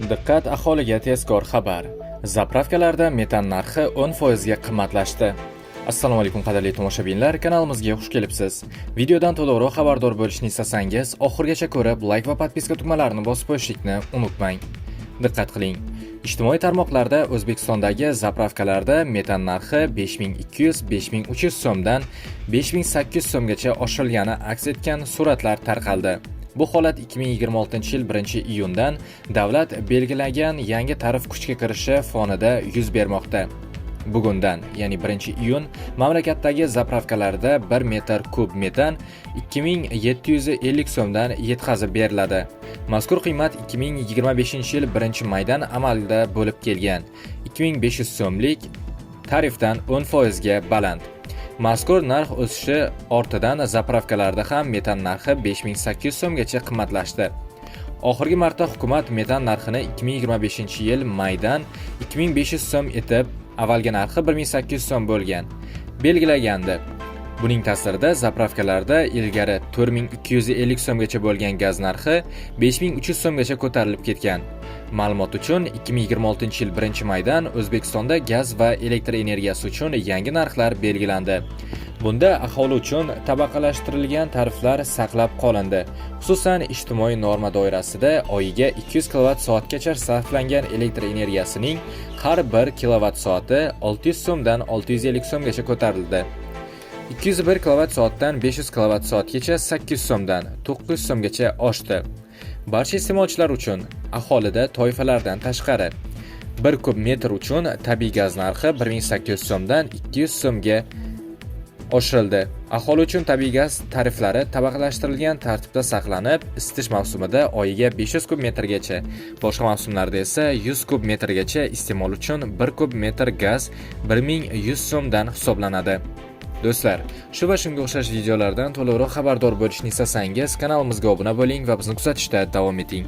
Diqqat, aholiga tezkor xabar. Zapravkalarda metan narxi 10% ga qimmatlashdi. Assalomu alaykum qadrli tomoshabinlar, kanalimizga xush kelibsiz. Videodan to'liqroq xabardor bo'lishni istasangiz, oxirigacha ko'rib, like va podpiska tugmalarini bosib qo'yishni unutmang. Diqqat qiling. Ijtimoiy tarmoqlarda O'zbekistondagi zapravkalarda metan narxi 5200-5300 so'mdan 5800 so'mgacha oshirilgani aks etgan suratlar tarqaldi. Bu holat 2026-yil 1-iyundan davlat belgilagan yangi tarif kuchga kirishi fonida yuz bermoqda. Bugundan, ya'ni 1-iyun, mamlakatdagi zapravkalarda 1 metr kub metan 2750 so'mdan yetkazib beriladi. Mazkur qiymat 2025-yil 1-maydan amalda bo'lib kelgan 2500 so'mlik tarifdan 10% ga baland. Mazkur narx o'sishi ortidan zapravkalarda ham metan narxi 5800 so'mgacha qimmatlashdi. Oxirgi marta hukumat metan narxini 2025-yil maydan 2500 so'm etib, avvalgi narxi 1800 so'm bo'lgan belgilagandi. Buning ta'sirida zapravkalarda ilgari 4250 so'mgacha bo'lgan gaz narxi 5300 so'mgacha ko'tarilib ketgan. Ma'lumot uchun, 2026-yil 1-maydan O'zbekistonda gaz va elektr energiyasi uchun yangi narxlar belgilandi. Bunda aholi uchun tabaqalashtirilgan tariflar saqlab qolindi. Xususan, ijtimoiy norma doirasida oyiga 200 kWh sarflangan elektr energiyasining har 1 kWh 600 so'mdan 650 so'mgacha ko'tarildi. 201 kWh dan 500 kWh 800 so'mdan 900 so'mgacha oshdi. Barcha iste'molchilar uchun, aholida toifalardan tashqari, 1 kub metr uchun tabiiy gaz narxi 1800 so'mdan 200 so'mga oshirildi. Aholi uchun tabiiy gaz tariflari tabaqalashtirilgan tartibda saqlanib, isitish mavsumida oyiga 500 kub metrgacha, boshqa mavsumlarda esa 100 kub metrgacha iste'mol uchun 1 kub metr gaz 1100 so'mdan hisoblanadi. Do'stlar, shu va shunga o'xshash videolardan to'liqroq xabardor bo'lishni istasangiz, kanalimizga obuna bo'ling va bizni kuzatishda davom eting.